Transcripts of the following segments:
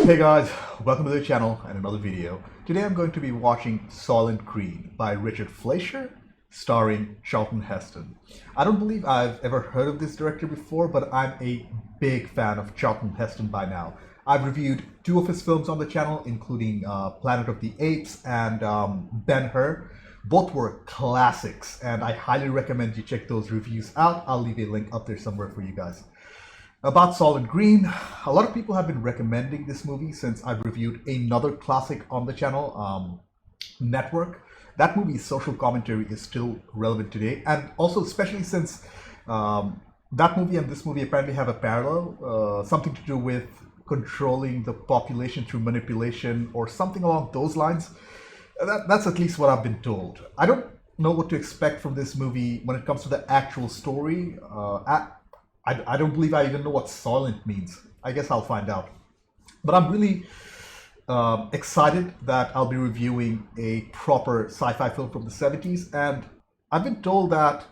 Hey guys, welcome to the channel and another video. Today I'm going to be watching Soylent Green by Richard Fleischer, starring Charlton Heston. I don't believe I've ever heard of this director before, but I'm a big fan of Charlton Heston by now. I've reviewed two of his films on the channel, including Planet of the Apes and Ben-Hur. Both were classics, and I highly recommend you check those reviews out. I'll leave a link up there somewhere for you guys. About Soylent Green, a lot of people have been recommending this movie since I've reviewed another classic on the channel, Network. That movie's social commentary is still relevant today, and also especially since that movie and this movie apparently have a parallel, something to do with controlling the population through manipulation or something along those lines. That's at least what I've been told. I don't know what to expect from this movie when it comes to the actual story. I don't believe I even know what Soylent means. I guess I'll find out. But I'm really excited that I'll be reviewing a proper sci-fi film from the 70s. And I've been told that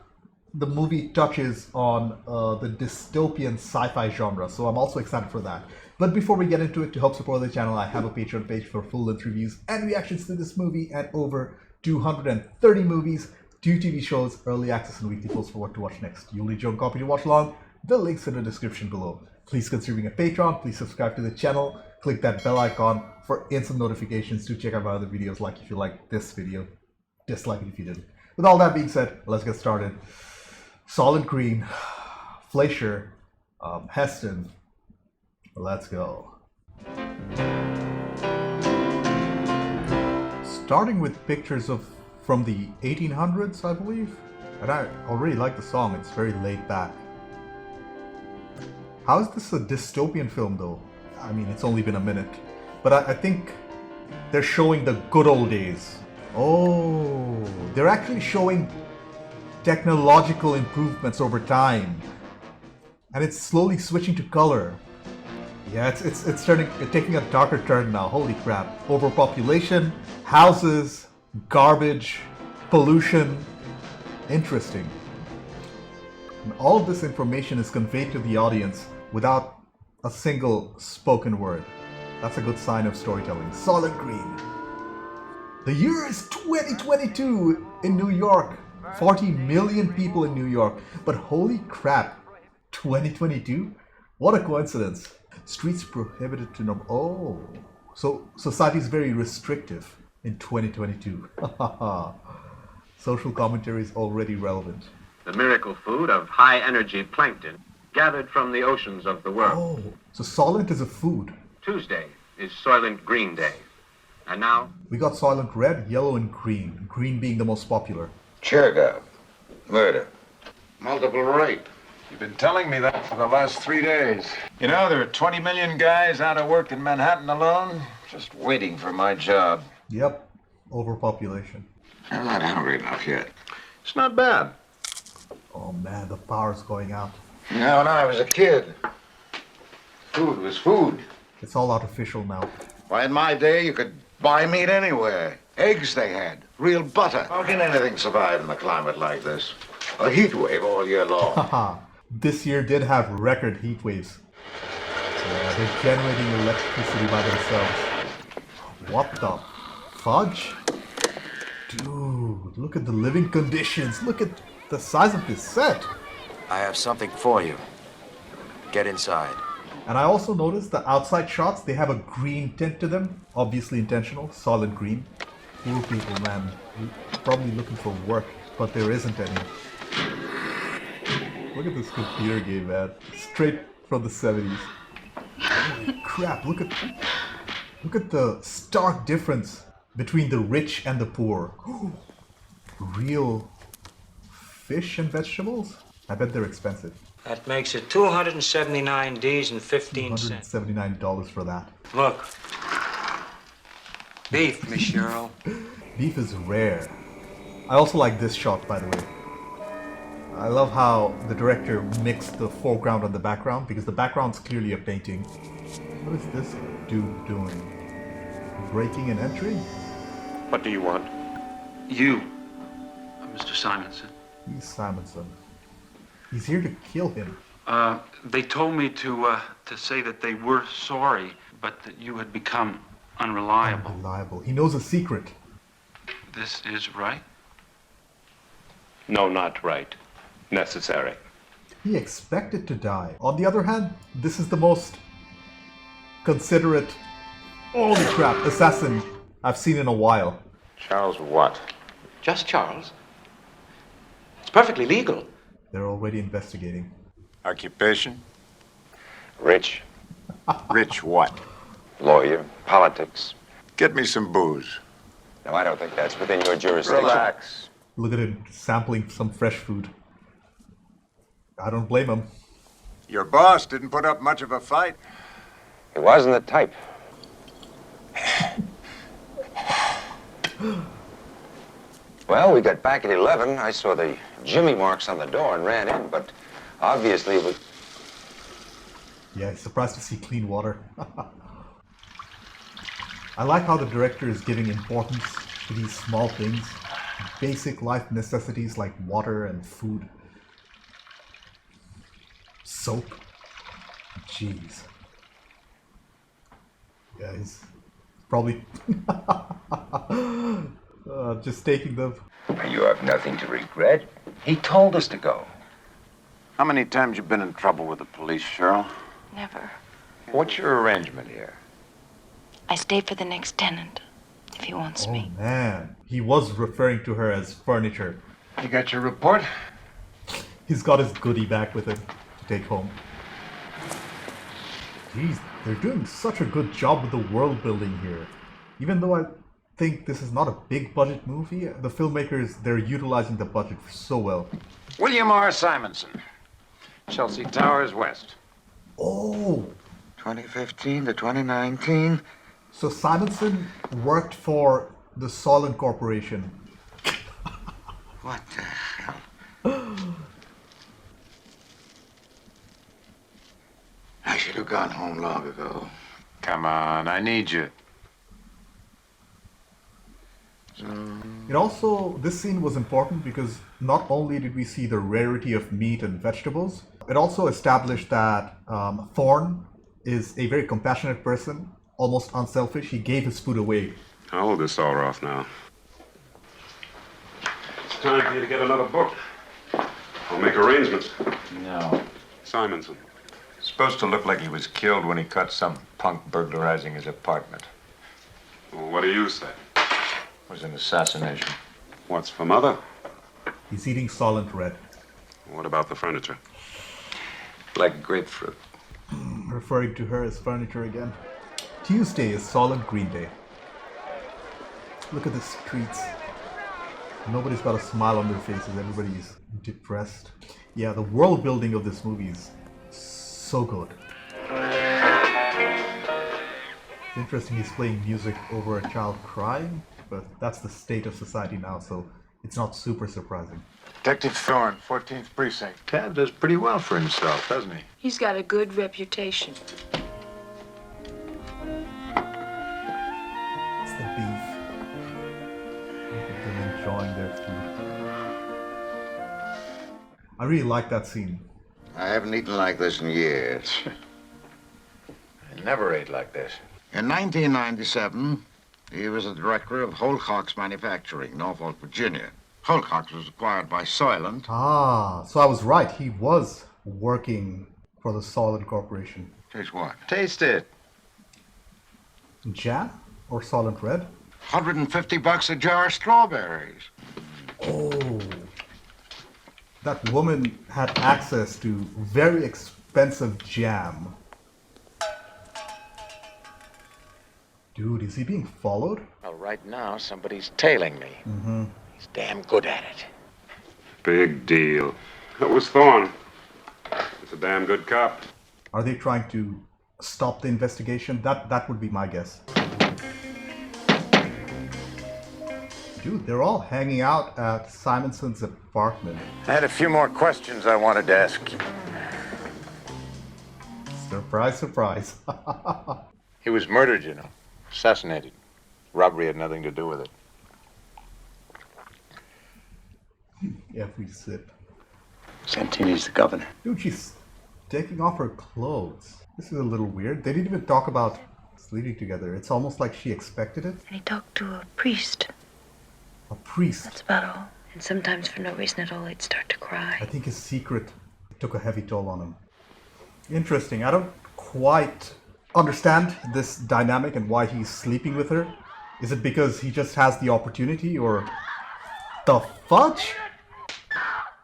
the movie touches on the dystopian sci-fi genre. So I'm also excited for that. But before we get into it, to help support the channel, I have a Patreon page for full-length reviews and reactions to this movie and over 230 movies, 2 TV shows, early access, and weekly posts for what to watch next. You'll need your own copy to watch along. The link's in the description below. Please consider being a patron. Please subscribe to the channel. Click that bell icon for instant notifications to check out my other videos, like if you like this video, dislike it if you didn't. With all that being said, let's get started. Soylent Green, Fleischer, Heston. Let's go. Starting with pictures from the 1800s, I believe. And I already like the song. It's very laid back. How is this a dystopian film though? I mean, it's only been a minute. But I think they're showing the good old days. Oh, they're actually showing technological improvements over time. And it's slowly switching to color. Yeah, it's taking a darker turn now. Holy crap. Overpopulation, houses, garbage, pollution. Interesting. And all of this information is conveyed to the audience without a single spoken word. That's a good sign of storytelling. Soylent Green. The year is 2022 in New York. 40 million people in New York. But holy crap, 2022? What a coincidence. Streets prohibited to know. Oh, so society is very restrictive in 2022. Social commentary is already relevant. The miracle food of high-energy plankton gathered from the oceans of the world. Oh, so Soylent is a food. Tuesday is Soylent Green Day. And now... We got Soylent Red, Yellow, and Green. Green being the most popular. Cherga. Murder. Multiple rape. You've been telling me that for the last 3 days. You know, there are 20 million guys out of work in Manhattan alone, just waiting for my job. Yep, overpopulation. I'm not hungry enough yet. It's not bad. Oh man, the power's going out. You know, when I was a kid, food was food. It's all artificial now. Why, in my day, you could buy meat anywhere. Eggs they had, real butter. How can anything survive in a climate like this? A heat wave all year long. Haha, this year did have record heat waves. Yeah, they're generating electricity by themselves. What the fudge? Dude, look at the living conditions. Look at the size of this set. I have something for you. Get inside. And I also noticed the outside shots, they have a green tint to them. Obviously intentional, Soylent Green. Poor people, man. Probably looking for work, but there isn't any. Look at this computer game, man. Straight from the 70s. Holy crap, look at the stark difference between the rich and the poor. Real fish and vegetables? I bet they're expensive. That makes it 279 D's and 15 cents. $179 for that. Look. Beef, Miss Cheryl. Beef is rare. I also like this shot, by the way. I love how the director mixed the foreground and the background, because the background's clearly a painting. What is this dude doing? Breaking and entering? What do you want? You, Mr. Simonson. He's Simonson. He's here to kill him. They told me to say that they were sorry, but that you had become unreliable. Unreliable. He knows a secret. This is right? No, not right. Necessary. He expected to die. On the other hand, this is the most considerate, holy crap, assassin I've seen in a while. Charles what? Just Charles. It's perfectly legal. They're already investigating. Occupation? Rich. Rich what? Lawyer. Politics. Get me some booze. No, I don't think that's within your jurisdiction. Relax. Look at him sampling some fresh food. I don't blame him. Your boss didn't put up much of a fight. He wasn't the type. Well, we got back at 11. I saw the Jimmy marks on the door and ran in, but obviously it was... Yeah, he's surprised to see clean water. I like how the director is giving importance to these small things. Basic life necessities like water and food. Soap. Jeez. Yeah, he's probably just taking them. You have nothing to regret. He told us to go. How many times you been in trouble with the police, Cheryl? Never. What's your arrangement here? I stay for the next tenant, if he wants me. Oh man, he was referring to her as furniture. You got your report? He's got his goodie bag with him to take home. Jeez, they're doing such a good job with the world building here. Even though I think this is not a big budget movie, the filmmakers, they're utilizing the budget so well. William R. Simonson. Chelsea Towers West. Oh, 2015 to 2019. so Simonson worked for the Soylent Corporation. What the hell? I should have gone home long ago. Come on, I need you. It also, this scene was important because not only did we see the rarity of meat and vegetables, it also established that Thorne is a very compassionate person, almost unselfish. He gave his food away. I'll hold this all off now. It's time for you to get another book. I'll make arrangements. No. Simonson. Supposed to look like he was killed when he caught some punk burglarizing his apartment. Well, what do you say? It was an assassination. What's for mother? He's eating Soylent Red, What about the furniture? Like grapefruit. referring to her as furniture again. Tuesday is Soylent Green Day. Look at the streets. Nobody's got a smile on their faces. Everybody's depressed. Yeah, the world building of this movie is so good. It's interesting he's playing music over a child crying, but that's the state of society now, so it's not super surprising. Detective Thorne, 14th Precinct. Tad does pretty well for himself, doesn't he? He's got a good reputation. It's the beef. Look at them enjoying their food. I really like that scene. I haven't eaten like this in years. I never ate like this. In 1997, he was the director of Holcox Manufacturing, Norfolk, Virginia. Holcox was acquired by Soylent. Ah, so I was right. He was working for the Soylent Corporation. Taste what? Taste it. Jam or Soylent Red? $150 a jar of strawberries. Oh. That woman had access to very expensive jam. Dude, is he being followed? Well, right now, somebody's tailing me. Mm-hmm. He's damn good at it. Big deal. That was Thorne. He's a damn good cop. Are they trying to stop the investigation? That would be my guess. Dude, they're all hanging out at Simonson's apartment. I had a few more questions I wanted to ask you. Surprise, surprise. He was murdered, you know. Assassinated. Robbery had nothing to do with it. Every sip. Santini's the governor. Dude, she's taking off her clothes. This is a little weird. They didn't even talk about Sleeping together. It's almost like she expected it. And he talked to a priest. A priest. That's about all. And sometimes for no reason at all, he'd start to I cry. think his secret took a heavy toll on him. Interesting. I don't quite understand this dynamic and why he's sleeping with her. Is it because he just has the opportunity, or the fudge?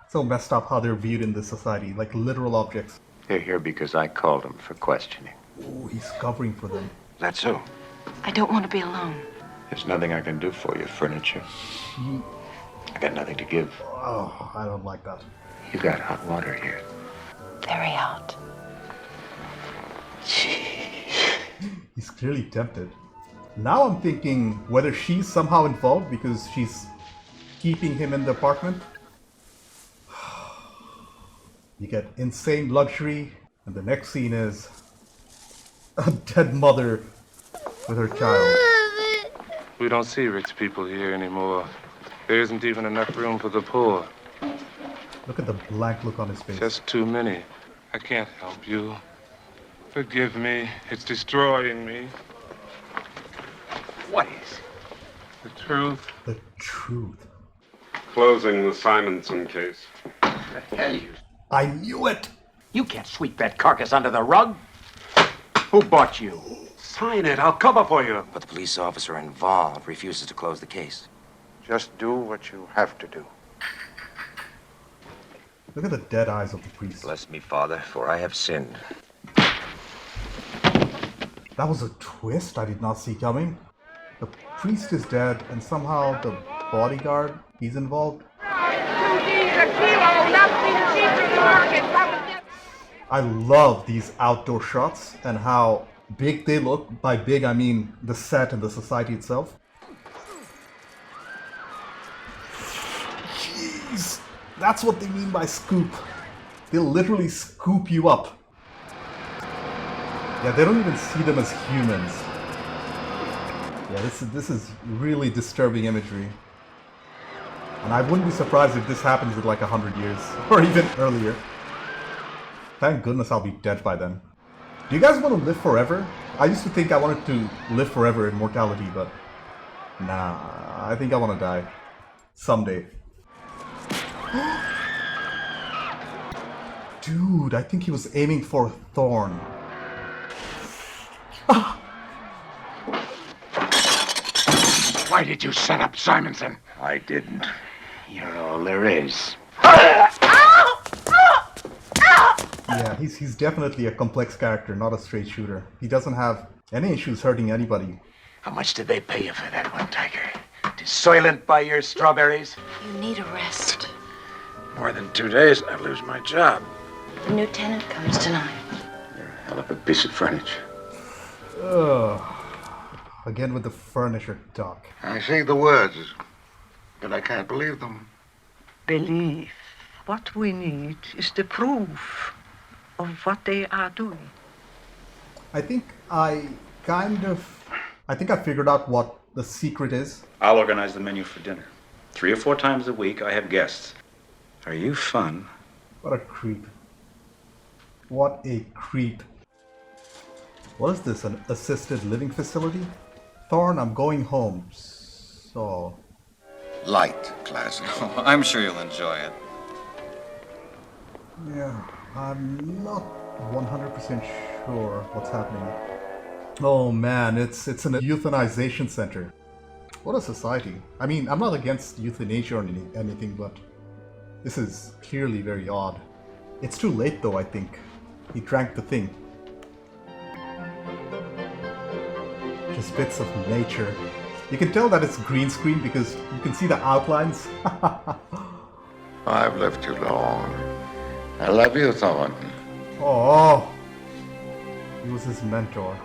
So messed up how they're viewed in this society, like literal objects. They're here because I called them for questioning. Oh, he's covering for them. That's so. I don't want to be alone. There's nothing I can do for you, furniture. I got nothing to give. Oh, I don't like that. You got hot water here. Very hot. He's clearly tempted. Now I'm thinking whether she's somehow involved because she's keeping him in the apartment. You get insane luxury, and the next scene is a dead mother with her child. We don't see rich people here anymore. There isn't even enough room for the poor. Look at the blank look on his face. Just too many. I can't help you. Forgive me. It's destroying me. What is? The truth. The truth. Closing the Simonson case. The hell you... I knew it! You can't sweep that carcass under the rug. Who bought you? Sign it. I'll cover for you. But the police officer involved refuses to close the case. Just do what you have to do. Look at the dead eyes of the priest. Bless me, Father, for I have sinned. That was a twist I did not see coming. The priest is dead, and somehow the bodyguard, he's involved. I love these outdoor shots and how big they look. By big, I mean the set and the society itself. Jeez, that's what they mean by scoop. They'll literally scoop you up. Yeah, they don't even see them as humans. Yeah, this is really disturbing imagery. And I wouldn't be surprised if this happens in like 100 years, or even earlier. Thank goodness I'll be dead by then. Do you guys want to live forever? I used to think I wanted to live forever in mortality, but nah, I think I want to die. Someday. Dude, I think he was aiming for a thorn. Why did you set up Simonson? I didn't. You're all there is. Yeah, he's definitely a complex character, not a straight shooter. He doesn't have any issues hurting anybody. How much did they pay you for that one, Tiger? Did Soylent buy your strawberries? You need a rest. More than 2 days and I lose my job. The new tenant comes tonight. You're a hell of a piece of furniture. Ugh. Again with the furniture talk. I see the words, but I can't believe them. Belief. What we need is the proof of what they are doing. I think I figured out what the secret is. I'll organize the menu for dinner. 3 or 4 times a week, I have guests. Are you fun? What a creep. What a creep. What is this, an assisted living facility? Thorn, I'm going home. So... Light, class. I'm sure you'll enjoy it. Yeah, I'm not 100% sure what's happening. Oh man, it's an euthanization center. What a society. I mean, I'm not against euthanasia or anything, but this is clearly very odd. It's too late though, I think. He drank the thing. Just bits of nature. You can tell that it's green screen because you can see the outlines. I've lived too long. I love you, Thornton. Oh, he was his mentor,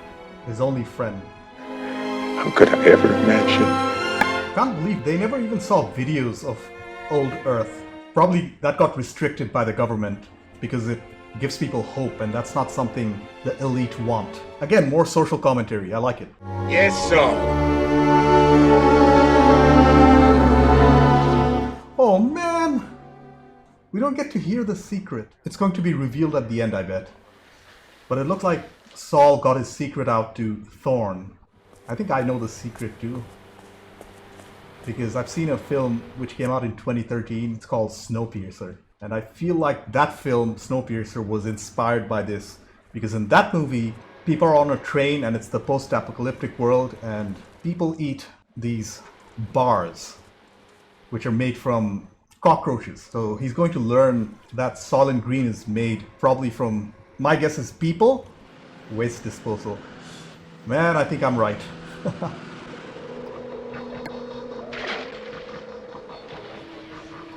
his only friend. How could I ever imagine? Can't believe they never even saw videos of old Earth. Probably that got restricted by the government because it gives people hope, and that's not something the elite want. Again, more social commentary. I like it. Yes, sir. Oh man! We don't get to hear the secret. It's going to be revealed at the end, I bet. But it looked like Saul got his secret out to Thorn. I think I know the secret too, because I've seen a film which came out in 2013. It's called Snowpiercer. And I feel like that film, Snowpiercer, was inspired by this, because in that movie, people are on a train and it's the post-apocalyptic world, and people eat these bars, which are made from cockroaches. So he's going to learn that Soylent Green is made probably from, my guess is people, waste disposal. Man, I think I'm right.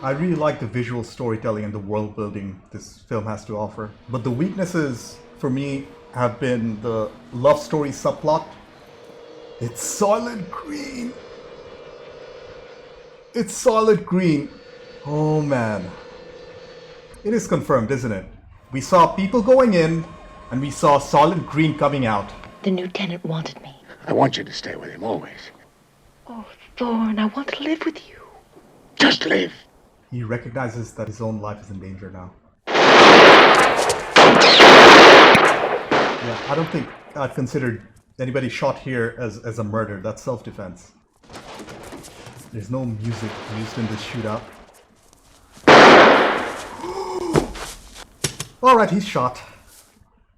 I really like the visual storytelling and the world building this film has to offer. But the weaknesses for me have been the love story subplot. It's Soylent Green. It's Soylent Green. Oh man. It is confirmed, isn't it? We saw people going in and we saw Soylent Green coming out. The new tenant wanted me. I want you to stay with him always. Oh, Thorn, I want to live with you. Just live. He recognizes that his own life is in danger now. Yeah, I don't think I'd considered anybody shot here as a murder. That's self-defense. There's no music used in this shootout. Alright, he's shot.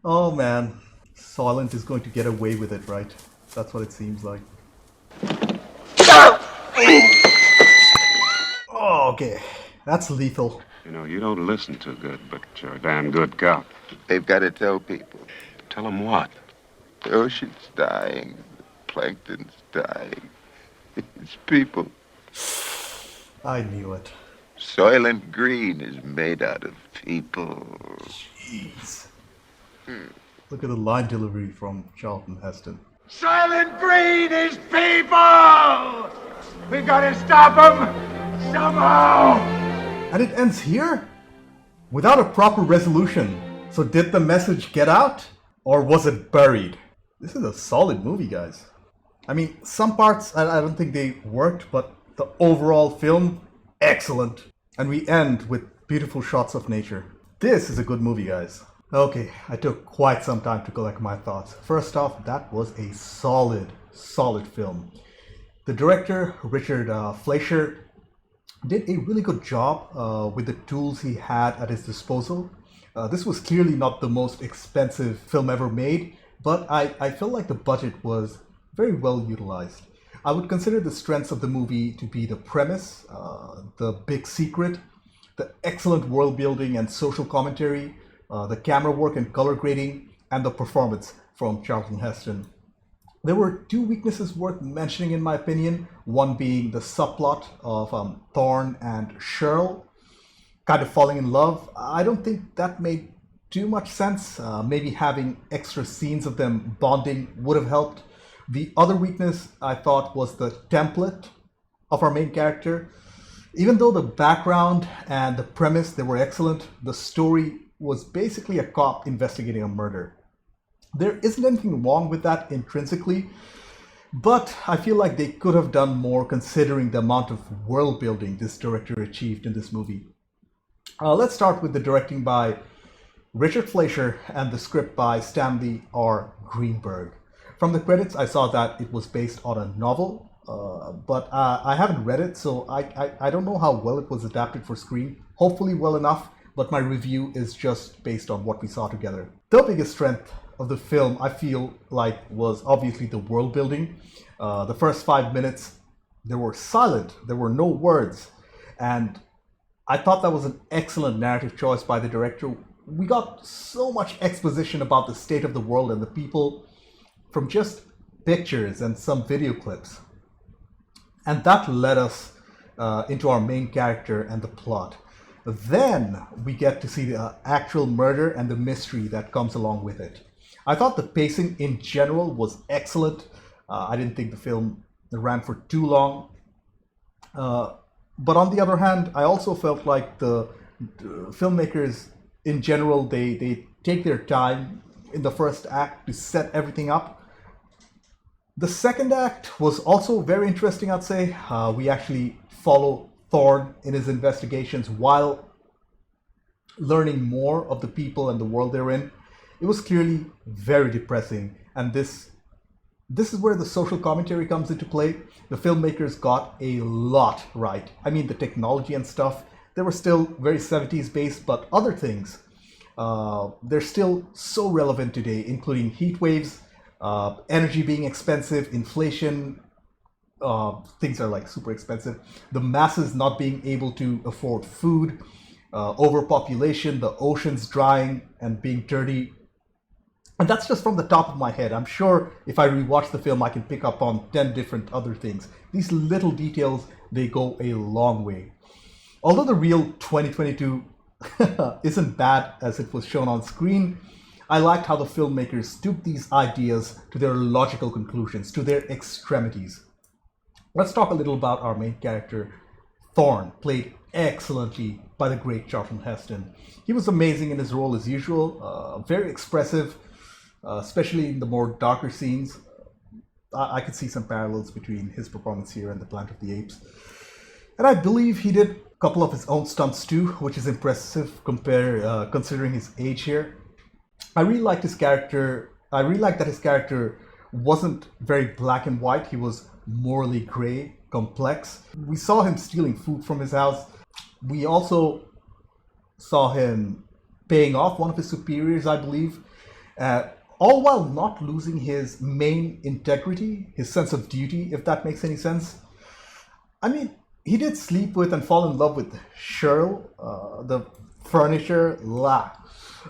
Oh man. Soylent is going to get away with it, right? That's what it seems like. Oh, okay. That's lethal. You know, you don't listen too good, but you're a damn good cop. They've got to tell people. Tell them what? The ocean's dying. The plankton's dying. It's people. I knew it. Soylent Green is made out of people. Jeez. Look at the line delivery from Charlton Heston. Soylent Green is people! We gotta stop them somehow! And it ends here? Without a proper resolution. So did the message get out? Or was it buried? This is a solid movie, guys. I mean, some parts I don't think they worked, but the overall film, excellent. And we end with beautiful shots of nature. This is a good movie, guys. Okay, I took quite some time to collect my thoughts. First off, that was a solid film. The director, Richard Fleischer, did a really good job with the tools he had at his disposal. This was clearly not the most expensive film ever made, but I feel like the budget was very well utilized. I would consider the strengths of the movie to be the premise, the big secret, the excellent world building and social commentary, the camera work and color grading, and the performance from Charlton Heston. There were two weaknesses worth mentioning in my opinion, one being the subplot of Thorn and Cheryl kind of falling in love. I don't think that made too much sense. Maybe having extra scenes of them bonding would have helped. The other weakness I thought was the template of our main character. Even though the background and the premise, they were excellent, the story was basically a cop investigating a murder. There isn't anything wrong with that intrinsically, but I feel like they could have done more considering the amount of world building this director achieved in this movie. Let's start with the directing by Richard Fleischer and the script by Stanley R. Greenberg. From the credits, I saw that it was based on a novel, but I haven't read it, so I don't know how well it was adapted for screen. Hopefully well enough, but my review is just based on what we saw together. The biggest strength of the film, I feel like, was obviously the world building. The first 5 minutes, they were silent, there were no words, and I thought that was an excellent narrative choice by the director. We got so much exposition about the state of the world and the people from just pictures and some video clips. And that led us into our main character and the plot. Then we get to see the actual murder and the mystery that comes along with it. I thought the pacing in general was excellent. I didn't think the film ran for too long. But on the other hand, I also felt like the filmmakers in general, they take their time in the first act to set everything up. The second act was also very interesting, I'd say. We actually follow Thorn in his investigations while learning more of the people and the world they're in. It It was clearly very depressing, and this is where the social commentary comes into play. The filmmakers got a lot right. I mean, the technology and stuff, they were still very 70s based, but other things, they're still so relevant today, including heat waves, energy being expensive, inflation, things are like super expensive, the masses not being able to afford food, overpopulation, the oceans drying and being dirty. And that's just from the top of my head. I'm sure if I rewatch the film, I can pick up on 10 different other things. These little details, they go a long way. Although the real 2022 isn't bad as it was shown on screen, I liked how the filmmakers took these ideas to their logical conclusions, to their extremities. Let's talk a little about our main character, Thorn, played excellently by the great Charlton Heston. He was amazing in his role as usual, very expressive, especially in the more darker scenes. I could see some parallels between his performance here and the Planet of the Apes. And I believe he did a couple of his own stunts too, which is impressive considering his age here. I really liked his character. I really liked that his character wasn't very black and white. He was morally gray, complex. We saw him stealing food from his house. We also saw him paying off one of his superiors, I believe, all while not losing his main integrity, his sense of duty, if that makes any sense. I mean, he did sleep with and fall in love with Cheryl, the furniture,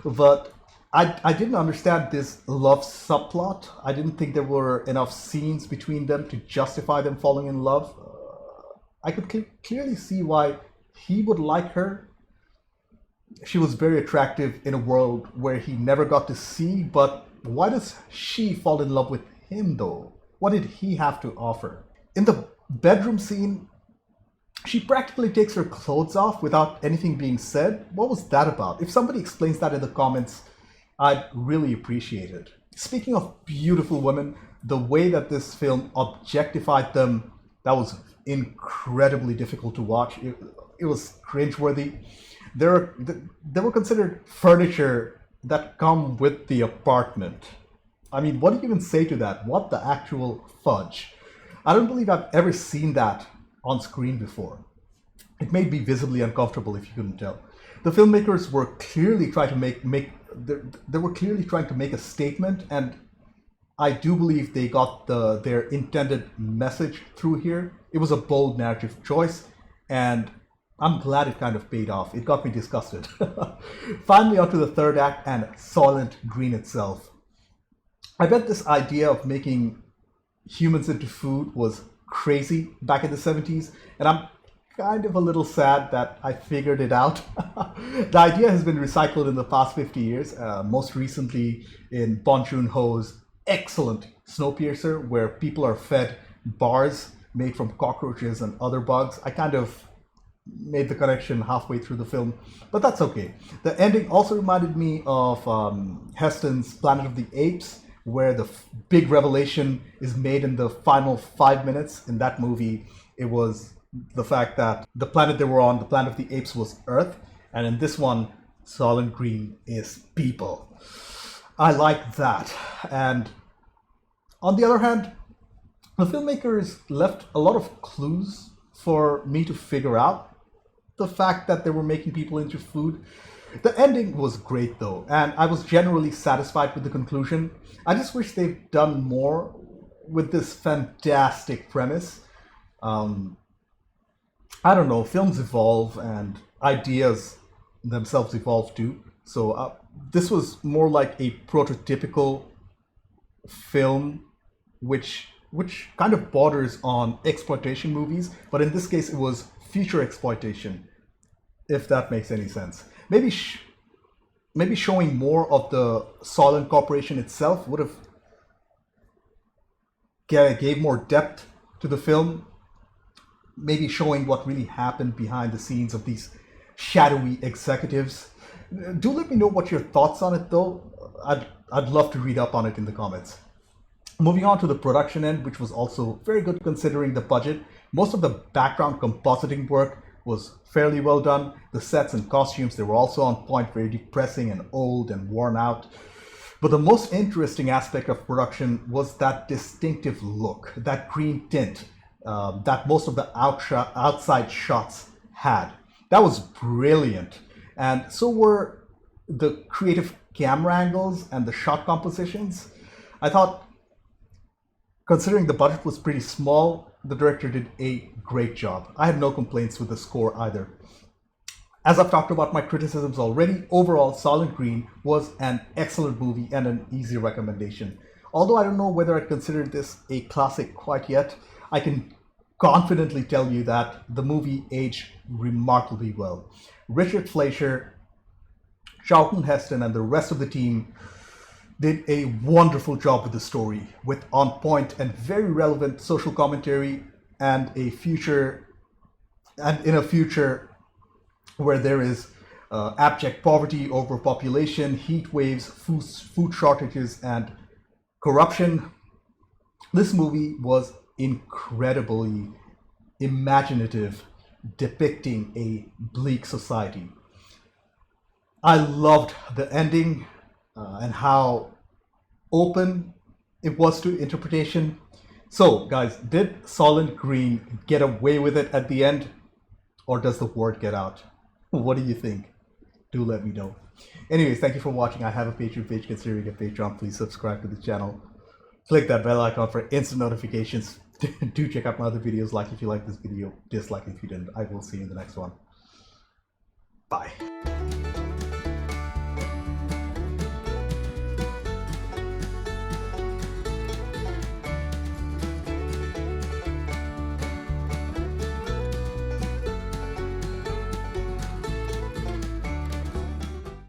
but I didn't understand this love subplot. I didn't think there were enough scenes between them to justify them falling in love. I could clearly see why he would like her. She was very attractive in a world where he never got to see, but why does she fall in love with him though? What did he have to offer? In the bedroom scene, she practically takes her clothes off without anything being said. What was that about? If somebody explains that in the comments, I'd really appreciate it. Speaking of beautiful women, the way that this film objectified them, that was incredibly difficult to watch. It was cringeworthy. They were considered furniture that come with the apartment. I mean, what do you even say to that? What the actual fudge? I don't believe I've ever seen that on screen before. It made me visibly uncomfortable, if you couldn't tell. The filmmakers were clearly trying to they were clearly trying to make a statement, and I do believe they got their intended message through here. It was a bold narrative choice, and I'm glad it kind of paid off. It got me disgusted. Finally, onto the third act and Soylent Green itself. I bet this idea of making humans into food was crazy back in the 70s, and I'm kind of a little sad that I figured it out. The idea has been recycled in the past 50 years, most recently in Bong Joon-ho's excellent Snowpiercer, where people are fed bars made from cockroaches and other bugs. I kind of made the connection halfway through the film, but that's okay. The ending also reminded me of Heston's Planet of the Apes, where the big revelation is made in the final 5 minutes. In that movie, it was the fact that the planet they were on, the Planet of the Apes, was Earth, and in this one, Soylent Green is people. I like that. And on the other hand, the filmmakers left a lot of clues for me to figure out the fact that they were making people into food. The ending was great though, and I was generally satisfied with the conclusion. I just wish they've done more with this fantastic premise. I don't know, films evolve and ideas themselves evolve too. So this was more like a prototypical film, which kind of borders on exploitation movies, but in this case it was future exploitation, if that makes any sense. Maybe showing more of the Soylent Corporation itself would have gave more depth to the film. Maybe showing what really happened behind the scenes of these shadowy executives. Do let me know what your thoughts on it though. I'd love to read up on it in the comments. Moving on to the production end, which was also very good considering the budget. Most of the background compositing work was fairly well done. The sets and costumes, they were also on point, very depressing and old and worn out. But the most interesting aspect of production was that distinctive look, that green tint that most of the outside shots had. That was brilliant. And so were the creative camera angles and the shot compositions. I thought, considering the budget was pretty small, the director did a great job. I had no complaints with the score either. As I've talked about my criticisms already, overall Soylent Green was an excellent movie and an easy recommendation. Although I don't know whether I'd consider this a classic quite yet, I can confidently tell you that the movie aged remarkably well. Richard Fleischer, Charlton Heston, and the rest of the team did a wonderful job with the story, with on-point and very relevant social commentary, and in a future where there is abject poverty, overpopulation, heat waves, food shortages, and corruption. This movie was incredibly imaginative, depicting a bleak society. I loved the ending and how open it was to interpretation. So, guys, did Soylent Green get away with it at the end, or does the word get out? What do you think? Do let me know. Anyways, thank you for watching. I have a Patreon page. Considering a Patreon, please subscribe to the channel. Click that bell icon for instant notifications. Do check out my other videos. Like if you like this video, dislike if you didn't. I will see you in the next one. Bye.